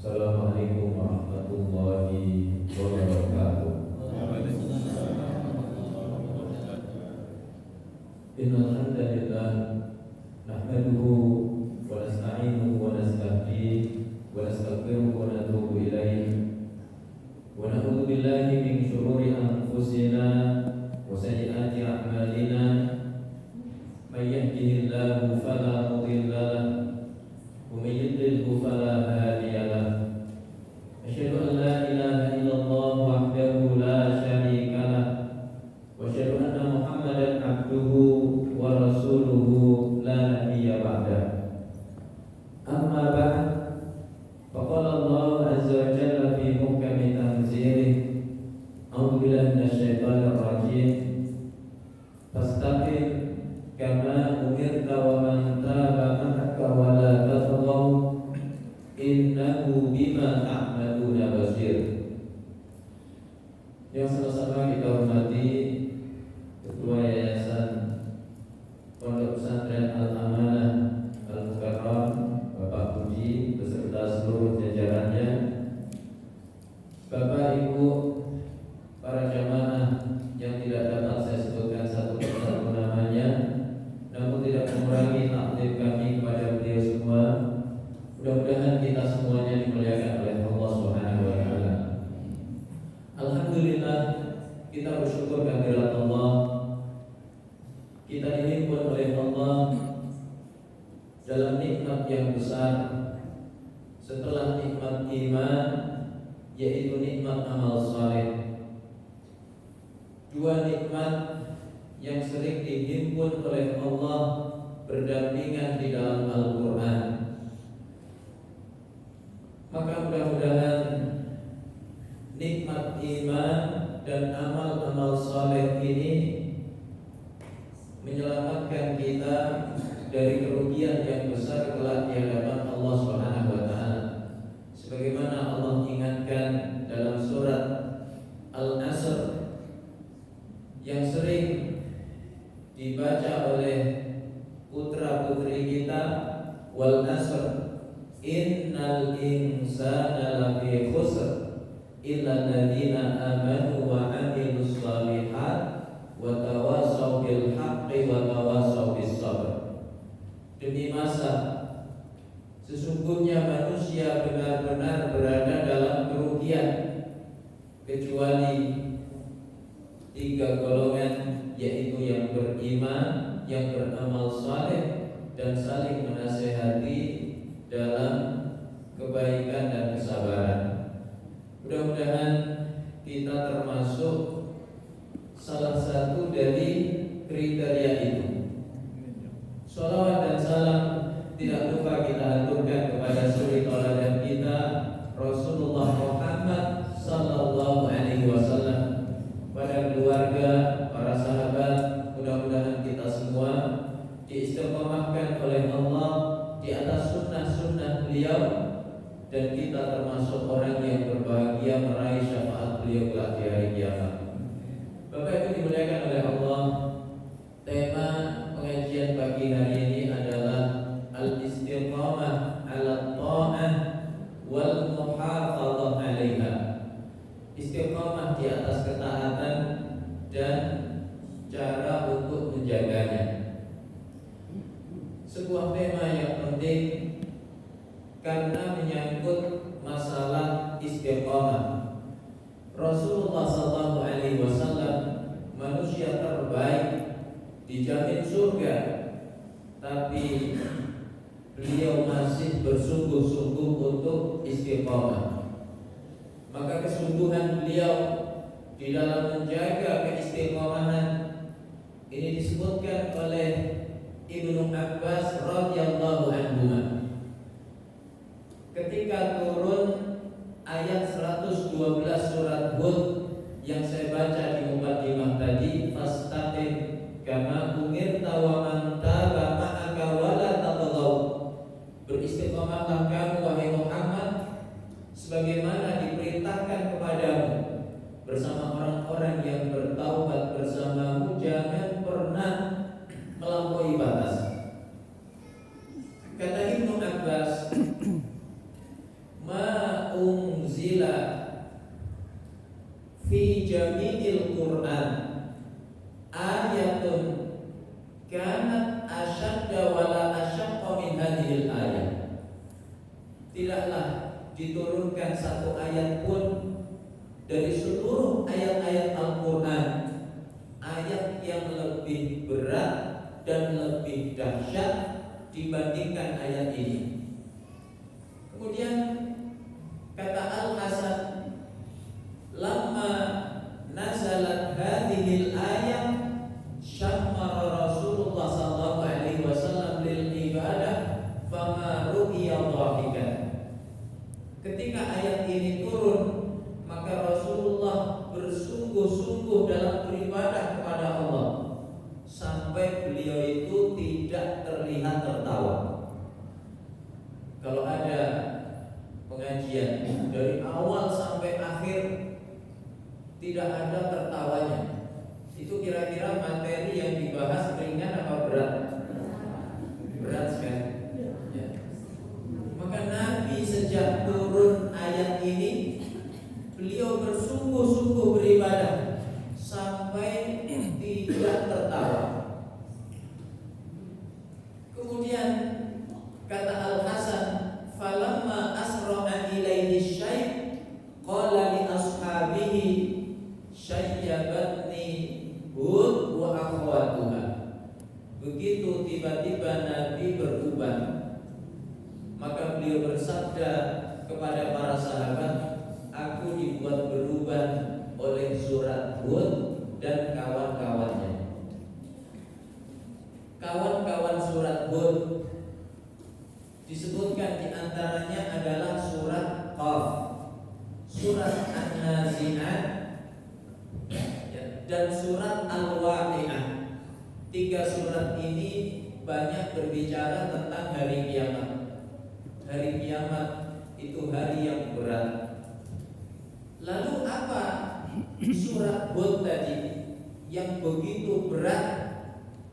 Assalamualaikum warahmatullahi wabarakatuh. Innal hamdalillah nahmaduhu wa nasta'inuhu wa nasta'fihi wa nastaghfiruhu wa natubu ilaihi wa na'udzu billahi min shururi anfusina wa sayyiati a'malina may yahdihillahu fala mudilla lahu wa may yudlilhu fala hadiya lahu. Asyhadu an la ilaha illallah wahdahu la syarika lahu wa asyhadu anna Muhammadan abduhu wa rasuluhu la nabiyya ba'dahu. Amma ba'd, faqala Allah azza wa jalla fi muhkami tanzilih, a'udzu billahi minasyaitonir rajim, fastaqim kama umirta wa man taba ma'aka wa la tatghaw innahu bima ta'maluna basir. Yang sama-sama kita hormati Ketua Yayasan Pondok Pesantren Al-Amanah Al-Mukarram Bapak Puji beserta seluruh jajarannya, Bapak Ibu para jamaah yang tidak dapat saya sebutkan satu persatu namanya, namun tidak mengurangi takdir kami kepada beliau semua. Mudah-mudahan kita semuanya dimuliakan oleh Allah Subhanahu wa taala. Alhamdulillah, kita bersyukur kehadirat Allah. Kita dihimpun oleh Allah dalam nikmat yang besar setelah nikmat iman, yaitu nikmat amal saleh. Dua nikmat yang sering dihimpun oleh Allah berdampingan di dalam Al-Quran. Maka mudah-mudahan nikmat iman dan amal-amal saleh ini menyelamatkan kita dari kerugian yang besar kelak di hadapan Allah Subhanahu wa taala. Sebagaimana Allah ingatkan dalam surat Al-Asr yang sering dibaca oleh putra-putri kita, wal asr innal insana lafi khusr illa alladziina amanu wa 'amilus shalihat wa tawassaw bil haqqi wa tawassaw bis sabr. Demi masa, sesungguhnya manusia benar-benar berada dalam kerugian kecuali tiga golongan, yaitu yang beriman, yang beramal saleh, dan saling menasehati dalam kebaikan dan kesabaran. Mudah-mudahan kita termasuk salah satu dari kriteria itu. Shalawat dan salam tidak lupa kita aturkan kepada suri tauladan kita, Rasulullah Muhammad sallallahu alaihi wasallam, pada keluarga, para sahabat. Mudah-mudahan kita semua diistiqomahkan oleh Allah di atas sunnah-sunnah beliau, dan kita termasuk orang yang berbahagia meraih syafaat beliau kelak di hari kiamat. Bapak Ibu dimuliakan oleh Allah, tema pengajian pagi hari ini adalah al-istiqamah 'ala ta'ah wal muhafadzah 'alaiha. Istiqamah di atas ketaatan dan cara untuk menjaganya. Sebuah tema yang penting karena menyangkut masalah istiqamah. Rasulullah sallallahu alaihi wasallam manusia terbaik, dijamin surga, tapi beliau masih bersungguh-sungguh untuk istiqamah. Maka kesungguhan beliau di dalam menjaga keistiqomahan ini disebutkan oleh Ibnu Abbas radhiyallahu anhu ketika turun ayat 112 surat Hud yang saya baca di muqaddimah tadi, fastaqim kama umirta wa man taba ma'aka wa la tatghaw. Beristiqomahlah kamu wahai Muhammad sebagaimana diperintahkan kepadamu bersama orang-orang yang bertaubat bersamamu, jangan pernah melampaui batas. Kata Ibnu Abbas, ma Qur'an ayatun kanat asyadda wala asyaqqa min hadhil ayat. Tidaklah diturunkan satu ayat pun dari seluruh ayat-ayat Al-Qur'an ayat yang lebih berat dan lebih dahsyat dibandingkan ayat ini. Kemudian kata Al-Hasan, lamma nazalat hadhil ayat syammara Rasulullah sallallahu alaihi wasallam lil ibadah fama ru'iya dhahikan. Ketika ayat ini turun, maka Rasulullah bersungguh-sungguh dalam beribadah kepada Allah sampai beliau itu tidak terlihat tertawa. Kalau ada pengajian dari awal sampai akhir tidak ada tertawanya, itu kira-kira materi yang dibahas ringan apa berat? Berat sekali. Ya. Maka Nabi sejak turun ayat ini, beliau bersungguh-sungguh beribadah sampai tidak tertawa. Kemudian kata Al-Hasan, falamma asra'a ilaihi syai' qala li ashabihi syayyabatni Hud wa akhwatuha. Begitu tiba-tiba Nabi berubah, maka beliau bersabda kepada para sahabat, aku dibuat berubah oleh surat Hud dan kawan-kawannya. Kawan-kawan surat Hud disebutkan diantaranya adalah surat Qaf, surat An-Nazi'at, dan surat Al-Waqi'ah. 3 surat ini banyak berbicara tentang hari kiamat. Hari kiamat itu hari yang berat. Lalu apa surat Hud tadi yang begitu berat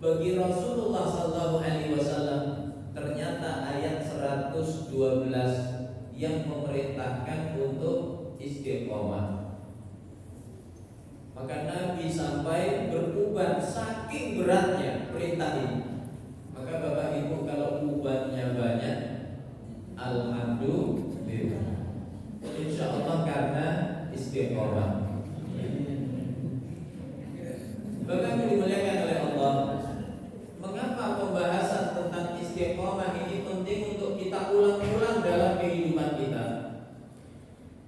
bagi Rasulullah SAW? Ternyata ayat 112 yang memerintahkan untuk istiqomah. Maka Nabi sampai beruban saking beratnya perintah ini. Maka Bapak Ibu kalau ubannya banyak, alhamdulillah, insya Allah karena istiqomah. Bapak Ibu dimuliakan oleh Allah, mengapa pembahasan tentang istiqomah ini penting untuk kita ulang-ulang dalam kehidupan kita?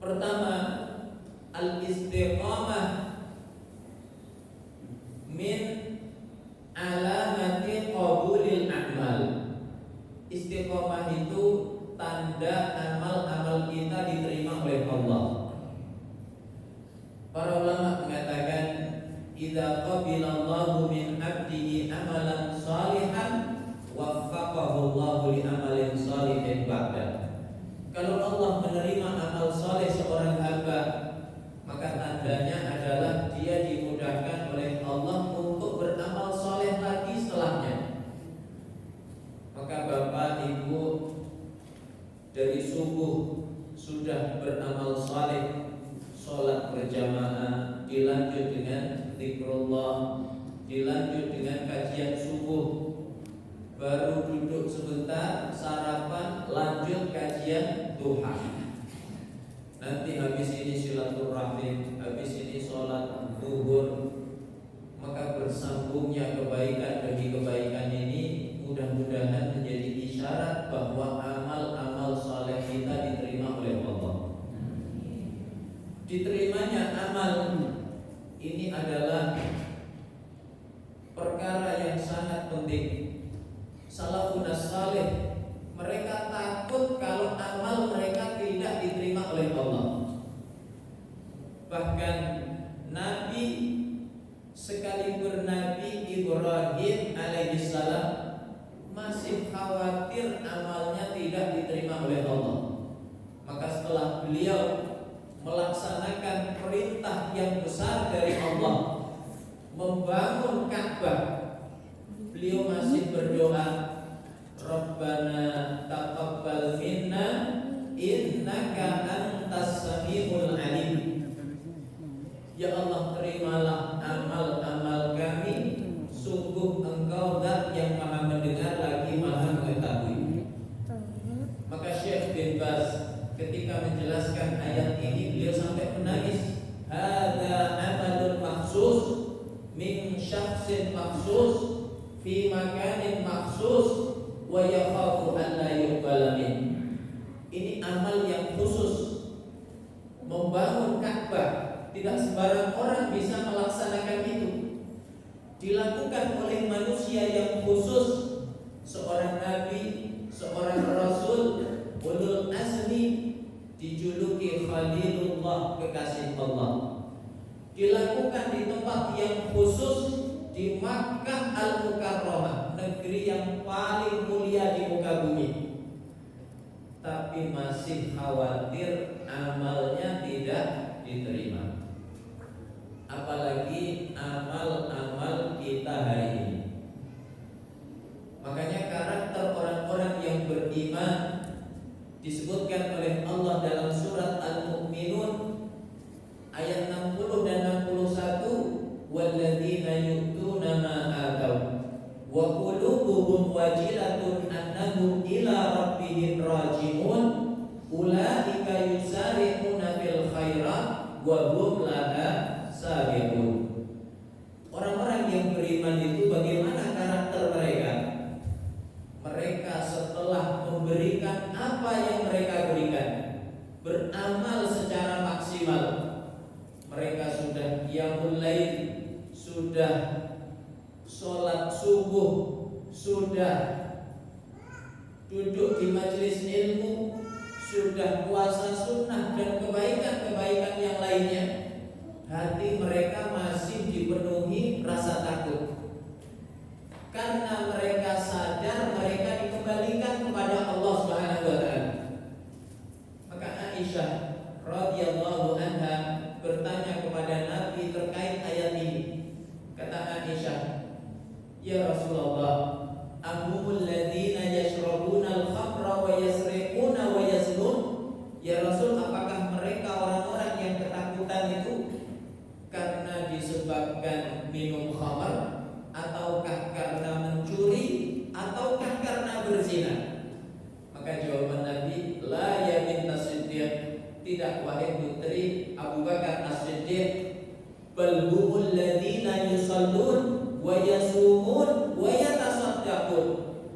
Pertama, al-istiqomah min alamati qabulil a'mal. Istiqomah itu tanda amal-amal kita diterima oleh Allah. Para ulama mengatakan, idza qabilallahu min 'abdihi amalan salihan waffaqahu Allahu li amalin salihin ba'da. Kalau Allah menerima amal saleh seorang hamba, maka tandanya adalah dia dimudahkan oleh Allah untuk beramal saleh lagi setelahnya. Maka Bapak Ibu dari subuh sudah beramal saleh, sholat berjamaah, dilanjut dengan zikrullah, dilanjut dengan kajian subuh, baru duduk sebentar, sarapan, lanjut kajian duha. Nanti habis ini silaturahim, habis ini sholat zuhur. Maka bersambungnya kebaikan demi kebaikan ini mudah-mudahan menjadi isyarat bahwa amal-amal saleh kita diterima oleh Allah. Diterimanya amal ini adalah perkara yang sangat penting. Salafun saleh mereka takut kalau amal mereka tidak diterima oleh Allah. Bahkan Nabi, sekalipun Nabi Ibrahim alaihissalam masih khawatir amalnya tidak diterima oleh Allah. Maka setelah beliau melaksanakan perintah yang besar dari Allah, membangun Ka'bah, beliau masih berdoa, Rabbana taqabbal minna innaka antas samiul alim. Ya Allah, terimalah bin Baz ketika menjelaskan ayat ini beliau sampai menangis. Hadza amalun makhsus min syakhsin makhsus fi makanin makhsus wa yakhafu an la yuqbala min. Ini amal yang khusus, membangun Ka'bah. Tidak sembarang orang bisa melaksanakan itu. Dilakukan oleh manusia yang khusus, seorang nabi, seorang rasul, ulul azmi, dijuluki Khalilullah, kekasih Allah. Dilakukan di tempat yang khusus, di Makkah Al-Mukarramah, negeri yang paling mulia di muka bumi. Tapi masih khawatir amalnya tidak diterima. Apalagi amal-amal kita hari ini. Makanya karakter orang-orang yang beriman disebutkan oleh Allah dalam surat Al-Mu'minun ayat 60 dan 61, walladzina yu'tuna ma ataw wa qulubuhum wajilatun annahum ila rabbihim raji'un ulaika yusari'una fil khairat wa hum laha sabiqun. Orang-orang yang beriman itu bagaimana karakter mereka? Mereka setelah memberikan apa yang mereka berikan, beramal secara maksimal. Mereka sudah qiyamul lail, sudah sholat subuh, sudah duduk di majelis ilmu, sudah puasa sunnah dan kebaikan-kebaikan yang lainnya. Hati mereka masih dipenuhi rasa takut, karena mereka sadar mereka dikembalikan kepada Allah Subhanahu wa taala. Maka Aisyah radhiyallahu anha bertanya kepada Nabi terkait ayat ini. Kata Aisyah, "Ya Rasulullah, ahumul ladzina yashrabuna al-khamra wa yasriquna wa yaznun?" Ya Rasul, apakah mereka orang-orang yang ketakutan itu karena disebabkan minum khamar, ataukah karena mencuri, ataukah karena berzina? Maka jawaban Nabi, la ya binta Siddiq, tidak wahai putri Abu Bakar As-Siddiq, bal humul ladzina yusallun wa yasumun wa yatasaddaqun.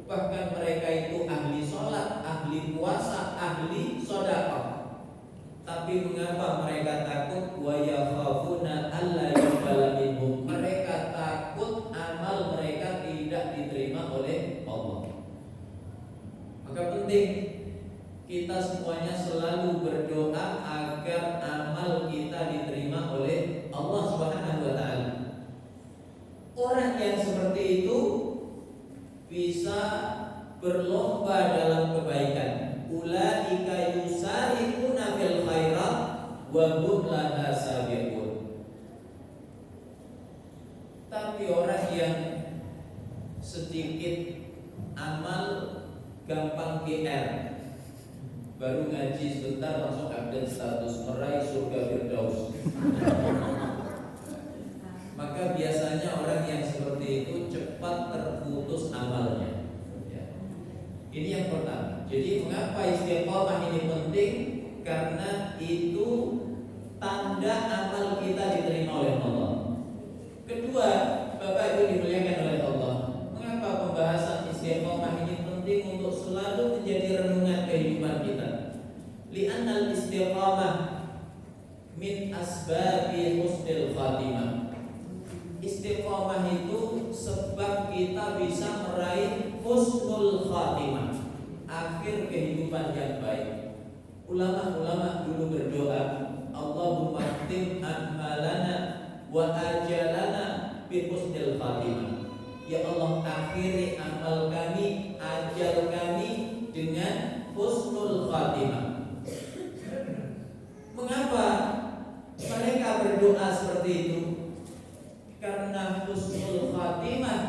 Bahkan mereka itu ahli salat, ahli puasa, ahli sedekah. Tapi mengapa mereka takut? Wa yakhafuna alla yuqbala minhum. Mereka takut amal mereka tidak diterima oleh Allah. Maka penting kita semuanya selalu berdoa agar amal kita diterima oleh Allah Subhanahu wa taala. Orang yang seperti itu bisa berlomba dalam kebaikan. Ulaika yusari'una fil khairat wa hum laha sabiqun. Tapi orang yang sedikit amal, gampang GR, baru ngaji sebentar langsung update status meraih surga Firdaus. Maka biasanya orang yang seperti itu cepat terputus amalnya. Ini yang pertama. Jadi mengapa istiqomah ini penting? Karena itu tanda amal kita diterima oleh Allah. Kedua, Bapak Ibu dimuliakan oleh Allah, mengapa pembahasan istiqomah ini penting untuk selalu menjadi renungan kehidupan kita? Li'annal istiqomah min asbabi husnil khatimah. Istiqomah itu sebab kita bisa meraih husnul khatimah, akhir kehidupan yang baik. Ulama-ulama dulu berdoa, Allahumma khtim a'malana wa ajalana bi husnil khatimah. Ya Allah, akhiri amal kami, ajal kami dengan husnul khatimah. Mengapa mereka berdoa seperti itu? Karena husnul khatimah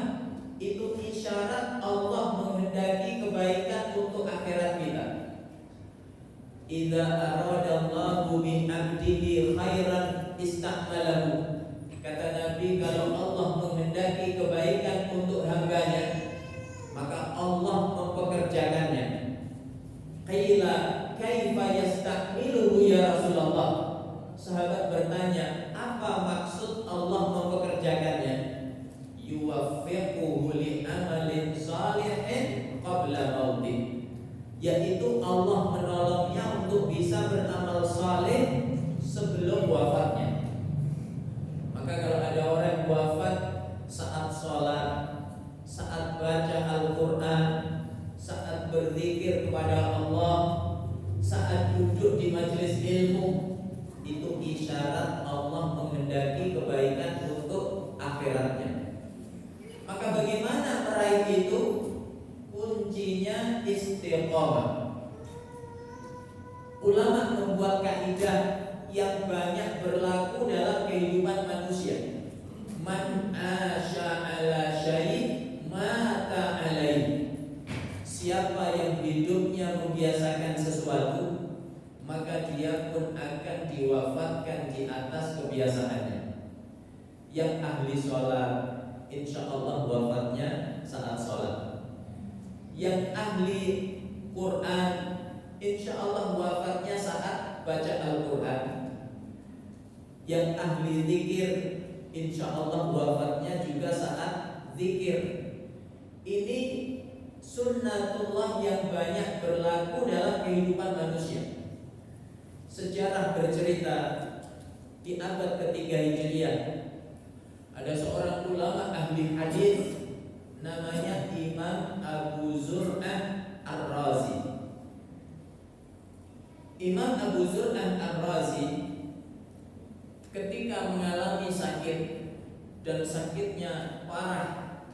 itu isyarat Allah menghendaki kebaikan untuk akhirat kita. Idza aradallahu bi 'abdihi khairan istakmalahu. Kata Nabi, kalau Allah menghendaki kebaikan untuk hambanya, maka Allah mempekerjakannya. Qila kaifa yastakmiluhu ya Rasulullah? Sahabat bertanya, apa maksud Allah mempekerjakannya? Yuwaffiquhu li amalin salihin qabla mautih, yaitu Allah menolongnya untuk bisa beramal saleh sebelum wafatnya. Maka kalau ada orang wafat saat sholat, saat baca Al-Quran, saat berzikir kepada Allah, saat duduk di majelis ilmu, itu isyarat Allah menghendaki kebaikan untuk akhiratnya. Maka bagaimana meraih itu? Kuncinya istiqomah. Ulama membuat kaidah yang banyak berlaku dalam kehidupan manusia. Man asya ala syai' mata alaihi. Siapa yang hidupnya membiasakan sesuatu, maka dia pun akan diwafatkan di atas kebiasaannya. Yang ahli sholat, insya Allah wafatnya saat sholat. Yang ahli Quran, insya Allah wafatnya saat baca Al-Quran. Yang ahli zikir, insya Allah wafatnya juga saat zikir. Ini sunnatullah yang banyak berlaku dalam kehidupan manusia. Sejarah bercerita di abad ketiga Hijriah ada seorang ulama ahli hadis namanya Imam Abu Zur'ah Ar-Razi. Imam Abu Zur'ah Ar-Razi ketika mengalami sakit dan sakitnya parah,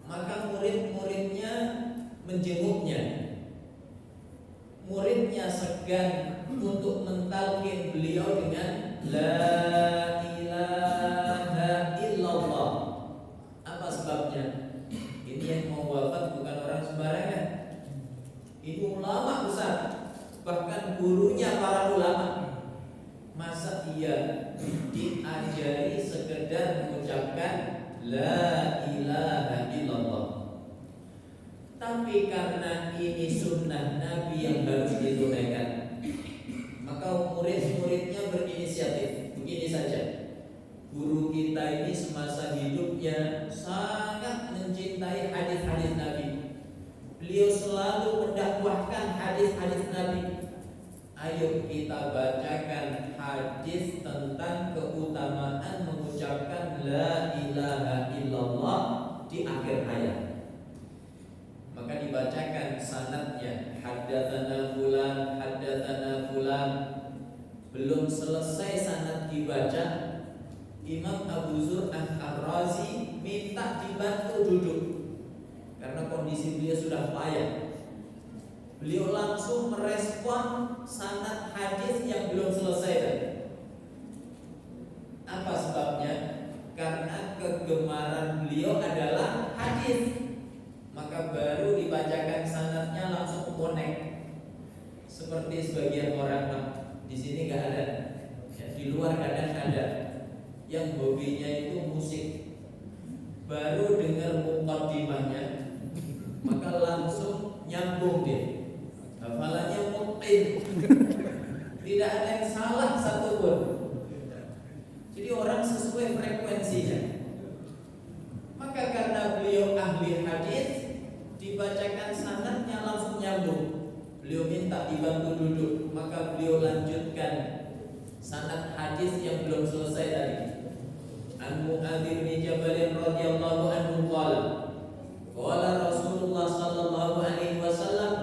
maka murid-muridnya menjenguknya. Muridnya segan untuk mentalkin beliau dengan La ilaha illallah. Apa sebabnya? Ini yang mau wafat bukan orang sembarangan. Ini ulama besar, bahkan gurunya para ulama. Masa ia diajari sekedar mengucapkan La ilaha illallah? Tapi karena ini sunnah Nabi yang harus ditunaikan, maka murid-muridnya berinisiatif. Begini saja, guru kita ini semasa hidupnya sangat mencintai hadis-hadis Nabi. Beliau selalu mendakwahkan hadis-hadis Nabi. Ayo kita bacakan hadis tentang keutamaan mengucapkan La ilaha illallah di akhir hayat. Maka dibacakan sanadnya, haddatsana fulan, haddatsana fulan. Belum selesai sanad dibaca, Imam Abu Zur'ah Ar-Razi minta dibantu duduk karena kondisi beliau sudah payah. Beliau langsung merespon sanad hadis yang belum selesai tadi. Apa sebabnya? Karena kegemaran beliau adalah hadis. Maka baru dibacakan sanadnya langsung connect. Seperti sebagian orang di sini nggak ada, ya, di luar kadang ada yang hobinya itu musik. Baru dengar muqaddimahnya, maka langsung nyambung dia. Hafalannya mungkin tidak ada yang salah satupun. Jadi orang sesuai frekuensinya. Maka karena beliau ahli hadis, dibacakan sanadnya langsung nyambung. Beliau minta dibantu duduk, maka beliau lanjutkan sanad hadis yang belum selesai tadi. An Mu'adz bin Jabal radhiyallahu anhu qala Rasulullah sallallahu alaihi wasallam,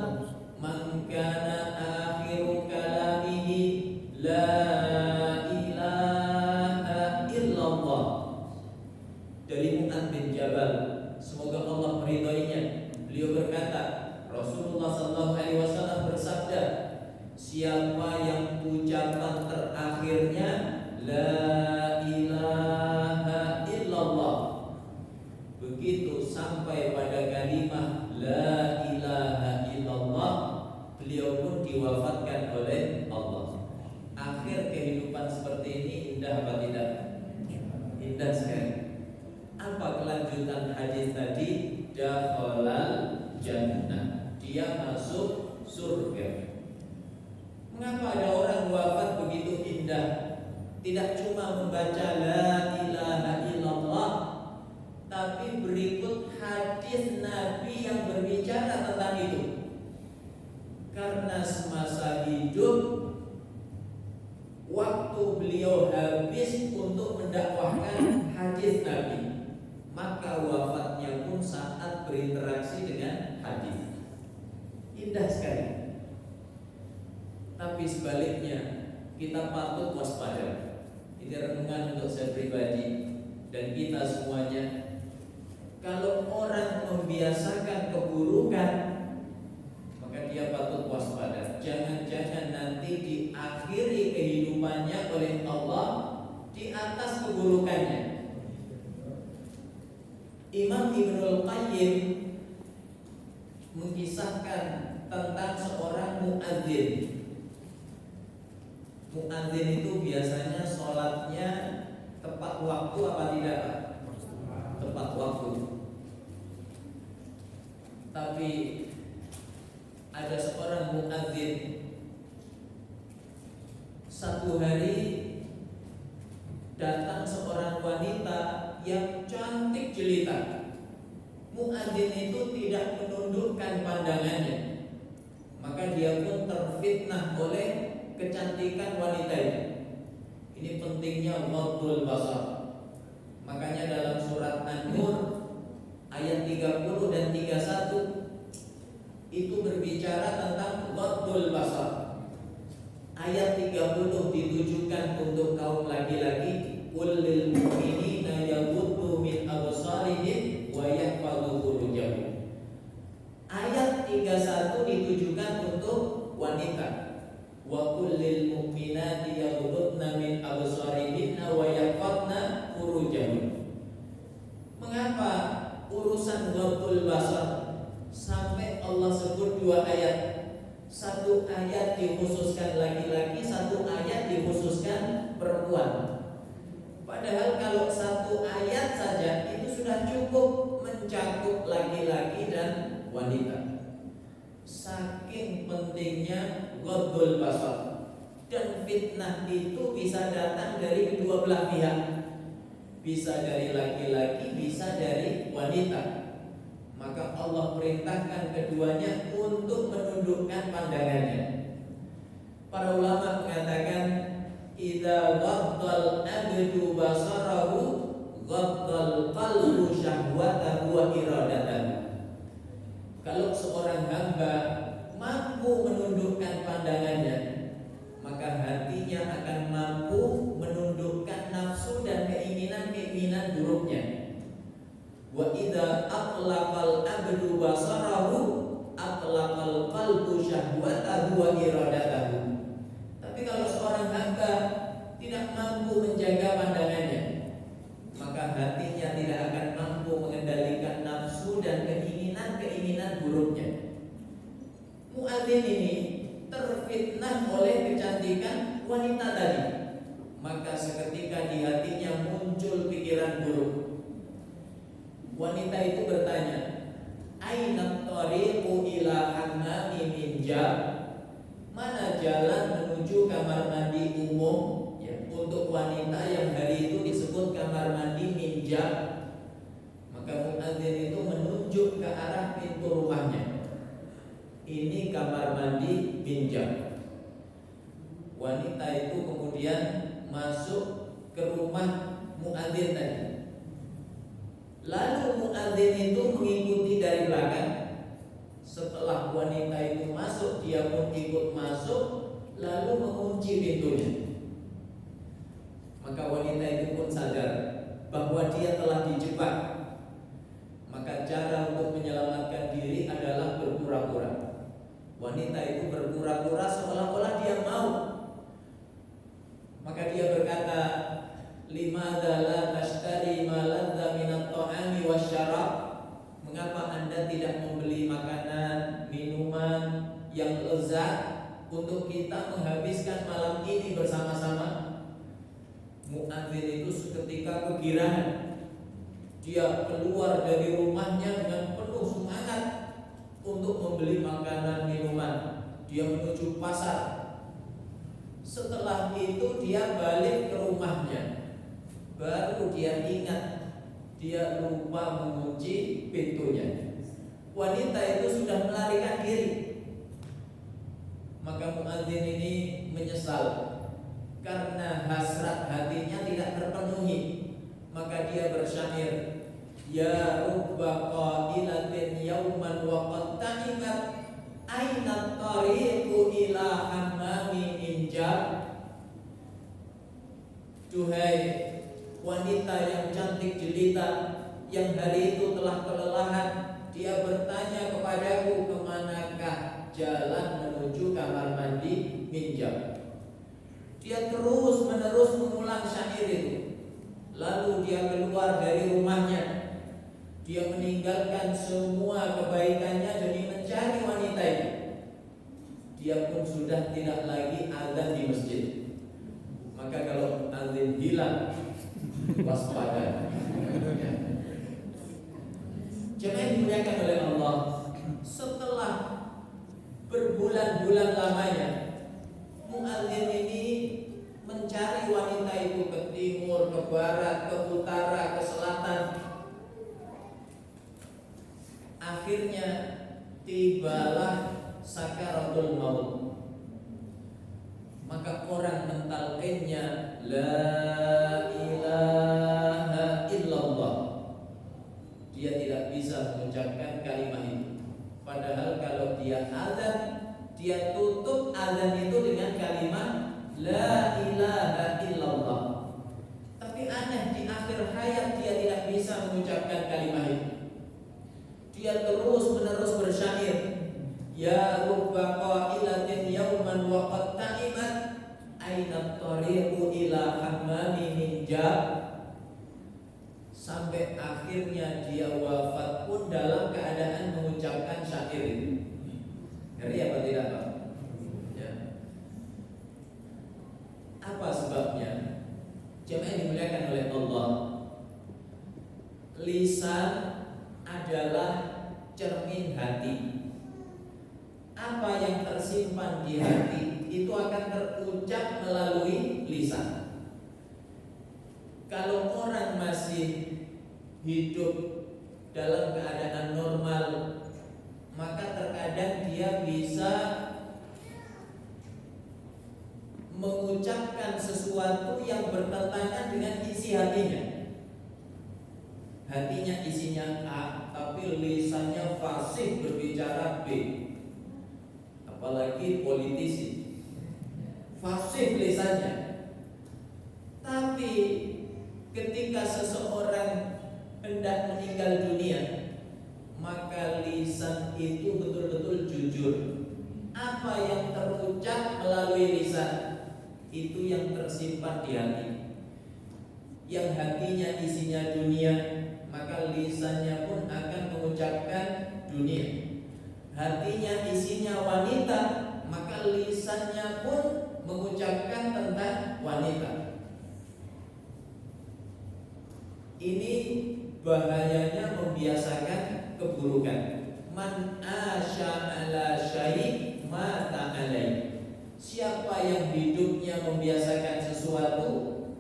man kana akhiru kalamihi la ilaha illallah. Dari Mu'adz bin Jabal, semoga Allah meridhoinya, beliau berkata, Rasulullah sallallahu alaihi wasallam bersabda, siapa yang ucapan terakhirnya la ilaha illallah, begitu sampai pada kalimat la ilaha illallah, beliau pun diwafatkan oleh Allah. Akhir kehidupan seperti ini indah apa tidak? Indah sekali. Apa kelanjutan hadis tadi? Dakhalal jannah, dia masuk surga. Mengapa ada orang wafat begitu indah? Tidak cuma membaca la ilaha illallah, tapi berikut hadis Nabi yang berbicara tentang itu. Karena semasa hidup waktu beliau habis untuk mendakwahkan hadis Nabi, maka wafatnya pun saat berinteraksi dengan hadis. Indah sekali. Tapi sebaliknya kita patut waspada. Ini renungan untuk saya pribadi dan kita semuanya. Kalau orang membiasakan keburukan, maka dia patut waspada. Jangan-jangan nanti diakhiri kehidupannya oleh Allah di atas keburukannya. Imam Ibnul Qayyim mengisahkan tentang seorang muadzin. Muadzin itu biasanya sholatnya tepat waktu apa tidak? Tepat waktu. Tapi ada seorang muadzin, satu hari datang seorang wanita yang cantik jelita. Muadzin itu tidak menundukkan pandangannya, maka dia pun terfitnah oleh kecantikan wanita itu. Ini pentingnya ghadul basar. Makanya dalam surat An-Nur ayat 30 dan 31 itu berbicara tentang ghadul basar. Ayat 30 ditujukan untuk kaum laki-laki, qul lil mu'minina yaghuddu min absarihim wa yahfazu furujahum. Ayat 31 ditujukan untuk wanita. Wa kullil mu'minati yaghuddna min absarihinna wa yahfazna furujahun. Mengapa urusan ghadul basar sampai Allah sebut dua ayat? Satu ayat dikhususkan laki-laki, satu ayat dikhususkan perempuan. Padahal kalau satu ayat saja itu sudah cukup mencakup laki-laki dan wanita. Saking pentingnya ghadul basar. Dan fitnah itu bisa datang dari kedua belah pihak. Bisa dari laki-laki, bisa dari wanita. Maka Allah perintahkan keduanya untuk menundukkan pandangannya. Para ulama mengatakan, idza ghaddal abdu basarahu ghaddal qalbu syahwatahu wa iradatahu. Kalau seorang hamba mampu menundukkan pandangannya, maka hatinya akan mampu menundukkan nafsu dan keinginan-keinginan buruknya. Wa idza aqlaqal abdu basarahu aqlaqal qalbu syahwatahu wa iradatahu. Tapi kalau seorang hamba tidak mampu menjaga pandangannya, maka hatinya tidak akan mampu mengendalikan nafsu dan keinginan buruknya. Muadzin ini terfitnah oleh kecantikan wanita tadi, maka seketika di hatinya muncul pikiran buruk. Wanita itu bertanya, aina tariqu ila hammami min jab? Mana jalan menuju kamar mandi umum ya, untuk wanita yang hari itu disebut kamar mandi min jab? Maka muadzin itu menunjuk ke arah pintu rumahnya. Ini kamar mandi minjam. Wanita itu kemudian masuk ke rumah muadzin tadi. Lalu muadzin itu mengikuti dari belakang. Setelah wanita itu masuk, dia pun ikut masuk, lalu mengunci pintunya. Maka wanita itu pun sadar bahwa dia telah dijebak. Maka cara untuk menyelamatkan diri adalah berpura-pura. Wanita itu berpura-pura seolah-olah dia mau. Maka dia berkata, limadza la tashtari ma ladza minat ta'ami wasyarab? Mengapa Anda tidak membeli makanan, minuman yang lezat untuk kita menghabiskan malam ini bersama-sama? Muadzin itu seketika kegirangan. Dia keluar dari rumahnya dengan penuh semangat. untuk membeli makanan minuman, dia menuju pasar. Setelah itu dia balik ke rumahnya, baru dia ingat dia lupa mengunci pintunya. Wanita itu sudah melarikan diri. Maka muadzin ini menyesal karena hasrat hatinya tidak terpenuhi. Maka dia bersyair, ya rubba qailatin yauman wa qad ta'imat aina tariqu ila hammami injab. Duhai wanita yang cantik jelita, yang hari itu telah kelelahan, dia bertanya kepadaku, kemanakah jalan menuju kamar mandi minjab. Dia terus menerus mengulang syair itu. Lalu dia keluar dari rumahnya. Dia meninggalkan semua kebaikannya demi mencari wanita itu. Dia pun sudah tidak lagi azan di masjid. Maka kalau azan hilang, waspada. Jemaah dimuliakan oleh Allah, setelah berbulan-bulan lamanya muadzin ini mencari wanita itu ke timur, ke barat, ke utara, ke selatan. Akhirnya tibalah sakaratul maut. Maka orang mentalkinnya la ilaha illallah. Dia tidak bisa mengucapkan kalimat itu. Padahal kalau dia azan, dia tutup azan itu dengan kalimat la ilaha illallah. Tapi aneh, di akhir hayat dia tidak bisa mengucapkan kalimat itu. Dia terus menerus bersyair, ya rubba qailatin yauman wa qad ta'imat aina tariqu ila hammami minjab. Sampai akhirnya dia wafat pun dalam keadaan mengucapkan syair itu. Ngeri apa tidak, Pak? Ya. Apa sebabnya? Jemaah yang dimuliakan oleh Allah, lisan adalah cermin hati. Apa yang tersimpan di hati itu akan terucap melalui lisan. Kalau orang masih hidup dalam keadaan normal, maka terkadang dia bisa mengucapkan sesuatu yang bertentangan dengan isi hatinya. Hatinya isinya A, tapi lisannya fasih berbicara B. Apalagi politisi, fasih lisannya. Tapi ketika seseorang hendak meninggal dunia, maka lisan itu betul-betul jujur. Apa yang terucap melalui lisan itu yang tersimpan di hati. Yang hatinya isinya dunia, maka lisannya pun akan mengucapkan dunia. Hatinya isinya wanita, maka lisannya pun mengucapkan tentang wanita. Ini bahayanya membiasakan keburukan. Man asya ala syai' mata alai. Siapa yang hidupnya membiasakan sesuatu,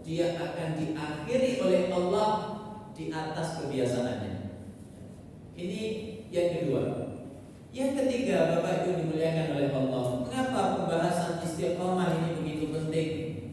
dia akan diakhiri oleh Allah di atas kebiasaannya. Ini yang kedua. Yang ketiga, Bapak Ibu